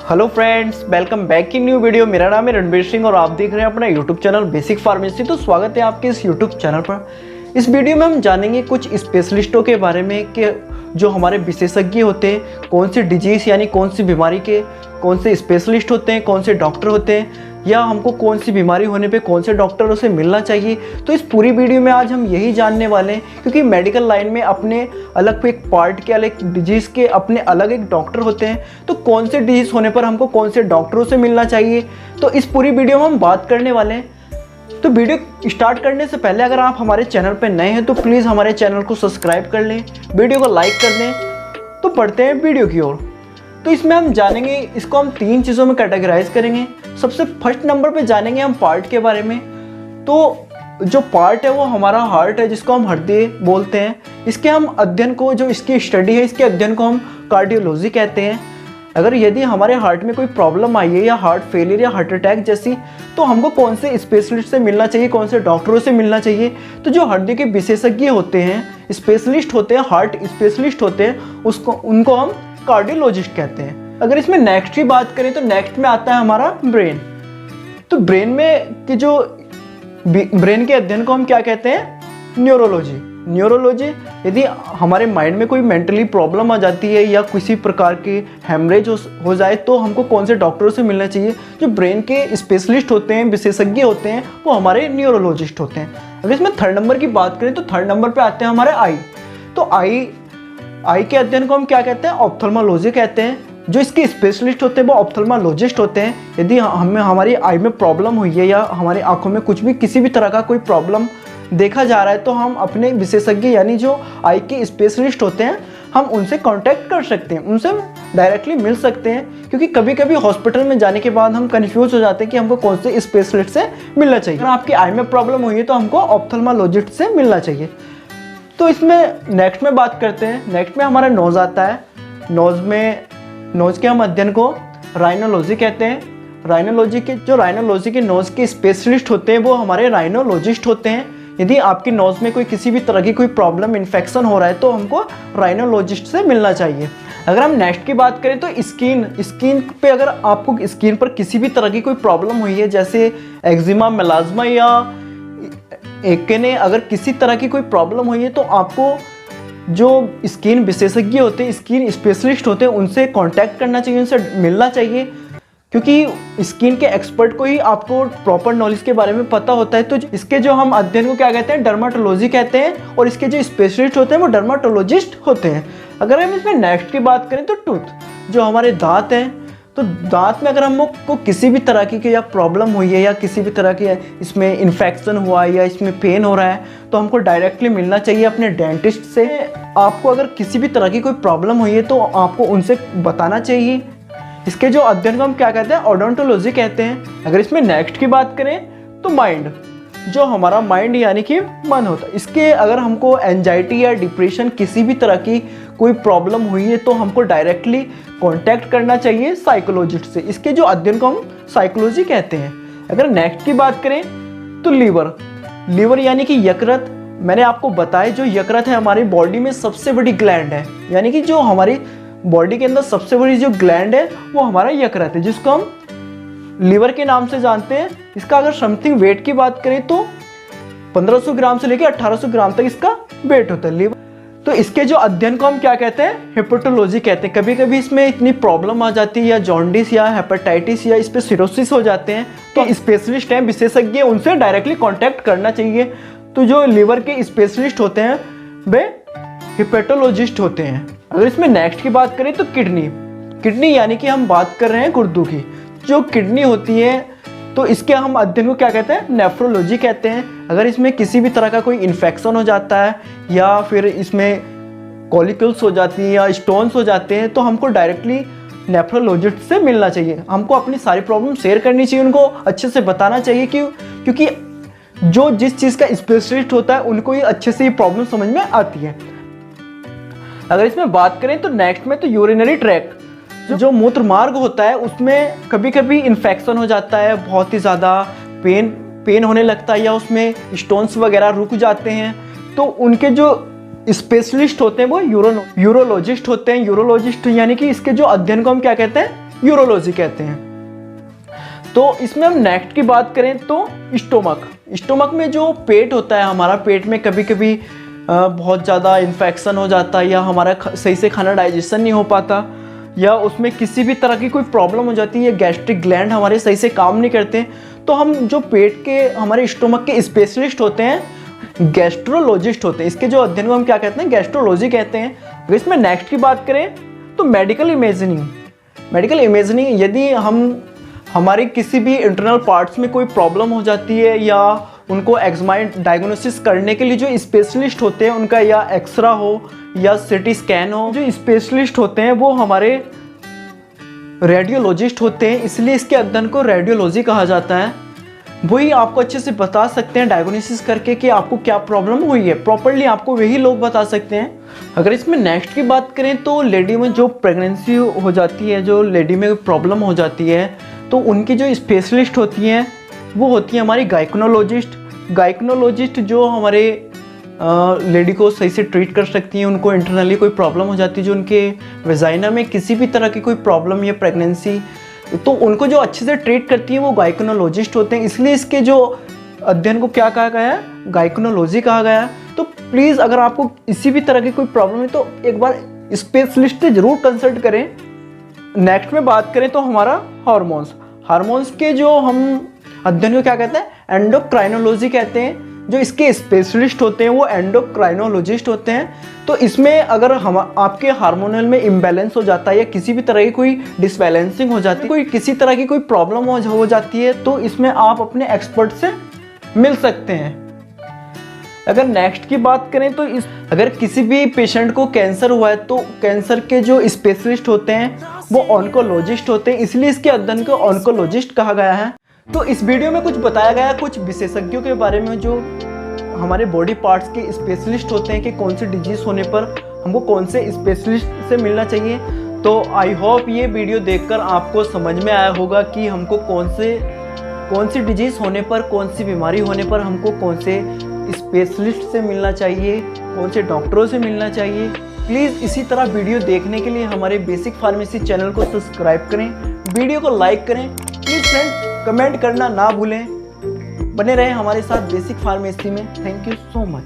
Hello friends, welcome back की new video. मेरा नाम है रणबीर सिंह और आप देख रहे हैं अपना यूट्यूब चैनल बेसिक फार्मेसी। तो स्वागत है आपके इस यूट्यूब चैनल पर। इस वीडियो में हम जानेंगे कुछ स्पेशलिस्टों के बारे में कि जो हमारे विशेषज्ञ होते हैं, कौन सी डिजीज़ यानी कौन सी बीमारी के कौन से स्पेशलिस्ट होते हैं, कौन से डॉक्टर होते हैं, या हमको कौन सी बीमारी होने पे कौन से डॉक्टरों से मिलना चाहिए। तो इस पूरी वीडियो में आज हम यही जानने वाले हैं, क्योंकि मेडिकल लाइन में अपने अलग एक पार्ट के अलग डिजीज़ के अपने अलग एक डॉक्टर होते हैं। तो कौन से डिजीज़ होने पर हमको कौन से डॉक्टरों से मिलना चाहिए, तो इस पूरी वीडियो में हम बात करने वाले हैं। तो वीडियो स्टार्ट करने से पहले अगर आप हमारे चैनल पर नए हैं तो प्लीज़ हमारे चैनल को सब्सक्राइब कर लें, वीडियो को लाइक कर दें। तो बढ़ते हैं वीडियो की ओर। तो इसमें हम जानेंगे, इसको हम 3 चीज़ों में कैटेगराइज करेंगे। सबसे फर्स्ट नंबर पे जानेंगे हम पार्ट के बारे में। तो जो पार्ट है वो हमारा हार्ट है, जिसको हम हृदय बोलते हैं। इसके हम अध्ययन को, जो इसकी स्टडी है, इसके अध्ययन को हम कार्डियोलॉजी कहते हैं। अगर यदि हमारे हार्ट में कोई प्रॉब्लम आई है या हार्ट फेलियर या हार्ट अटैक जैसी, तो हमको कौन से स्पेशलिस्ट से मिलना चाहिए, कौन से डॉक्टरों से मिलना चाहिए। तो जो हृदय के विशेषज्ञ होते हैं, स्पेशलिस्ट होते हैं, हार्ट स्पेशलिस्ट होते हैं, उनको हम कार्डियोलॉजिस्ट कहते हैं। अगर इसमें नेक्स्ट की बात करें तो नेक्स्ट में आता है हमारा ब्रेन। तो ब्रेन में कि जो ब्रेन के अध्ययन को हम क्या कहते हैं, न्यूरोलॉजी। न्यूरोलॉजी, यदि हमारे माइंड में कोई मेंटली प्रॉब्लम आ जाती है या किसी प्रकार की हेमरेज हो जाए, तो हमको कौन से डॉक्टरों से मिलना चाहिए। जो ब्रेन के स्पेशलिस्ट होते हैं, विशेषज्ञ होते हैं, वो हमारे न्यूरोलॉजिस्ट होते हैं। अगर इसमें थर्ड नंबर की बात करें तो थर्ड नंबर पे आते हैं हमारे आई। तो आई के अध्ययन को हम क्या कहते हैं, ऑप्थेल्मोलॉजी कहते हैं। जो इसके स्पेशलिस्ट होते हैं वो ऑप्थेल्मोलॉजिस्ट होते हैं। यदि हमारी आई में प्रॉब्लम हुई है या हमारी आंखों में कुछ भी किसी भी तरह का कोई प्रॉब्लम देखा जा रहा है, तो हम अपने विशेषज्ञ यानी जो आई के स्पेशलिस्ट होते हैं, हम उनसे कांटेक्ट कर सकते हैं, उनसे डायरेक्टली मिल सकते हैं। क्योंकि कभी कभी हॉस्पिटल में जाने के बाद हम कंफ्यूज हो जाते हैं कि हमको कौन से स्पेशलिस्ट से मिलना चाहिए। अगर आपकी आई में प्रॉब्लम हुई है तो हमको ऑप्थेल्मोलॉजिस्ट से मिलना चाहिए। तो इसमें नेक्स्ट में बात करते हैं। नेक्स्ट में हमारा नोज़ आता है। नोज़ के हम अध्ययन को राइनोलॉजी कहते हैं। राइनोलॉजी के नोज़ के स्पेशलिस्ट होते हैं वो हमारे राइनोलॉजिस्ट होते हैं। यदि आपकी नोज़ में किसी भी तरह की कोई प्रॉब्लम, इन्फेक्शन हो रहा है, तो हमको राइनोलॉजिस्ट से मिलना चाहिए। अगर हम नेक्स्ट की बात करें तो स्किन पे, अगर आपको स्किन पर किसी भी तरह की कोई प्रॉब्लम हुई है, जैसे एक्जिमा, मेलाज्मा या एक्ने, अगर किसी तरह की कोई प्रॉब्लम हुई है, तो आपको जो स्किन विशेषज्ञ होते हैं, स्किन स्पेशलिस्ट होते हैं, उनसे कांटेक्ट करना चाहिए, उनसे मिलना चाहिए। क्योंकि स्किन के एक्सपर्ट को ही आपको प्रॉपर नॉलेज के बारे में पता होता है। तो इसके जो हम अध्ययन को क्या कहते हैं, डर्माटोलॉजी कहते हैं, और इसके जो स्पेशलिस्ट होते हैं वो डर्माटोलॉजिस्ट होते हैं। अगर हम इसमें नेक्स्ट की बात करें तो टूथ, जो हमारे दांत हैं, तो दांत में अगर हमको किसी भी तरह की या प्रॉब्लम हुई है या किसी भी तरह की इसमें इन्फेक्शन हुआ है या इसमें पेन हो रहा है, तो हमको डायरेक्टली मिलना चाहिए अपने डेंटिस्ट से। आपको अगर किसी भी तरह की कोई प्रॉब्लम हुई है तो आपको उनसे बताना चाहिए। इसके जो अध्ययन को हम क्या कहते हैं, ओडोंटोलॉजी कहते हैं। अगर इसमें नेक्स्ट की बात करें तो माइंड, जो हमारा माइंड यानी कि मन होता है, इसके अगर हमको एंजाइटी या डिप्रेशन, किसी भी तरह की कोई प्रॉब्लम हुई है, तो हमको डायरेक्टली कांटेक्ट करना चाहिए साइकोलॉजिस्ट से। इसके जो अध्ययन को हम साइकोलॉजी कहते हैं। अगर नेक्स्ट की बात करें तो लीवर यानी कि यकृत। मैंने आपको बताया जो यकृत है हमारी बॉडी में सबसे बड़ी ग्लैंड है, यानी कि जो हमारी बॉडी के अंदर सबसे बड़ी जो ग्लैंड है वो हमारा यकृत है, जिसको हम लीवर के नाम से जानते हैं। इसका अगर समथिंग वेट की बात करें तो 1500 ग्राम से लेकर 1800 ग्राम तक इसका वेट होता है लीवर। तो इसके जो अध्ययन को हम क्या कहते हैं, हेपेटोलॉजी कहते हैं। कभी कभी इसमें इतनी प्रॉब्लम आ जाती है, या जॉन्डिस या हेपेटाइटिस या इस पर सिरोसिस हो जाते हैं, तो स्पेशलिस्ट हैं, विशेषज्ञ, उनसे डायरेक्टली कॉन्टैक्ट करना चाहिए। तो जो लीवर के स्पेशलिस्ट होते हैं वे हेपेटोलॉजिस्ट होते हैं। अगर इसमें नेक्स्ट की बात करें तो किडनी यानी कि हम बात कर रहे हैं गुर्दों की। जो किडनी होती है तो इसके हम अध्ययन को क्या कहते हैं, नेफ्रोलॉजी कहते हैं। अगर इसमें किसी भी तरह का कोई इन्फेक्शन हो जाता है या फिर इसमें कॉलिकल्स हो जाती हैं या स्टोन्स हो जाते हैं, तो हमको डायरेक्टली नेफ्रोलॉजिस्ट से मिलना चाहिए। हमको अपनी सारी प्रॉब्लम शेयर करनी चाहिए, उनको अच्छे से बताना चाहिए, क्योंकि जो जिस चीज़ का स्पेशलिस्ट होता है उनको ही अच्छे से ये प्रॉब्लम समझ में आती है। अगर इसमें बात करें तो नेक्स्ट में तो यूरिनरी ट्रैक्ट, जो मूत्र मार्ग होता है, उसमें कभी कभी इन्फेक्शन हो जाता है, बहुत ही ज़्यादा पेन होने लगता है, या उसमें स्टोन्स वगैरह रुक जाते हैं, तो उनके जो स्पेशलिस्ट होते हैं वो यूरोलॉजिस्ट होते हैं। यूरोलॉजिस्ट यानी कि इसके जो अध्ययन को हम क्या कहते हैं, यूरोलॉजी कहते हैं। तो इसमें हम नेक्स्ट की बात करें तो स्टोमक में जो पेट होता है हमारा, पेट में कभी कभी बहुत ज़्यादा इन्फेक्शन हो जाता है, या हमारा सही से खाना डाइजेशन नहीं हो पाता, या उसमें किसी भी तरह की कोई प्रॉब्लम हो जाती है, गैस्ट्रिक ग्लैंड हमारे सही से काम नहीं करते, तो हम जो पेट के हमारे स्टोमक के स्पेशलिस्ट होते हैं, गैस्ट्रोलॉजिस्ट होते हैं, इसके जो अध्ययन को हम क्या कहते हैं, गैस्ट्रोलॉजी कहते हैं। अगर इसमें नेक्स्ट की बात करें तो मेडिकल इमेजिनिंग, यदि हमारी किसी भी इंटरनल पार्ट्स में कोई प्रॉब्लम हो जाती है, या उनको एग्जामाइन डायग्नोसिस करने के लिए जो स्पेशलिस्ट होते हैं उनका, या एक्सरा हो या सिटी स्कैन हो, जो स्पेशलिस्ट होते हैं वो हमारे रेडियोलॉजिस्ट होते हैं, इसलिए इसके अध्ययन को रेडियोलॉजी कहा जाता है। वही आपको अच्छे से बता सकते हैं डायग्नोसिस करके कि आपको क्या प्रॉब्लम हुई है, प्रॉपरली आपको वही लोग बता सकते हैं। अगर इसमें नेक्स्ट की बात करें तो लेडी में जो प्रेगनेंसी हो जाती है, जो लेडी में प्रॉब्लम हो जाती है, तो उनकी जो स्पेशलिस्ट होती हैं वो होती है हमारी गायकोनोलॉजिस्ट, जो हमारे लेडी को सही से ट्रीट कर सकती हैं। उनको इंटरनली कोई प्रॉब्लम हो जाती है, जो उनके वेजाइना में किसी भी तरह की कोई प्रॉब्लम या प्रेगनेंसी, तो उनको जो अच्छे से ट्रीट करती है वो गायकोनोलॉजिस्ट होते हैं, इसलिए इसके जो अध्ययन को क्या कहा गया है, गायकोनोलॉजी कहा गया है। तो प्लीज़ अगर आपको किसी भी तरह की कोई प्रॉब्लम है तो एक बार स्पेशलिस्ट से ज़रूर कंसल्ट करें। नेक्स्ट में बात करें तो हमारा हार्मोन्स के जो हम अध्ययन को क्या कहते हैं, एंडोक्राइनोलॉजी कहते हैं। जो इसके स्पेशलिस्ट होते हैं वो एंडोक्राइनोलॉजिस्ट होते हैं। तो इसमें अगर हम आपके हार्मोनल में इम्बैलेंस हो जाता है, या किसी भी तरह की कोई डिसबैलेंसिंग हो जाती है, कोई किसी तरह की कोई प्रॉब्लम हो जाती है, तो इसमें आप अपने एक्सपर्ट से मिल सकते हैं। अगर नेक्स्ट की बात करें तो अगर किसी भी पेशेंट को कैंसर हुआ है तो कैंसर के जो स्पेशलिस्ट होते हैं वो ऑन्कोलॉजिस्ट होते हैं, इसलिए इसके अध्ययन को ऑन्कोलॉजिस्ट कहा गया है। तो इस वीडियो में कुछ बताया गया है कुछ विशेषज्ञों के बारे में जो हमारे बॉडी पार्ट्स के स्पेशलिस्ट होते हैं, कि कौन से डिजीज़ होने पर हमको कौन से स्पेशलिस्ट से मिलना चाहिए। तो आई होप ये वीडियो देखकर आपको समझ में आया होगा कि हमको कौन सी डिजीज़ होने पर, कौन सी बीमारी होने पर हमको कौन से स्पेशलिस्ट से मिलना चाहिए, कौन से डॉक्टरों से मिलना चाहिए। प्लीज़ इसी तरह वीडियो देखने के लिए हमारे बेसिक फार्मेसी चैनल को सब्सक्राइब करें, वीडियो को लाइक करें। प्लीज़ फ्रेंड्स कमेंट करना ना भूलें। बने रहें हमारे साथ बेसिक फार्मेसी में। Thank you so much.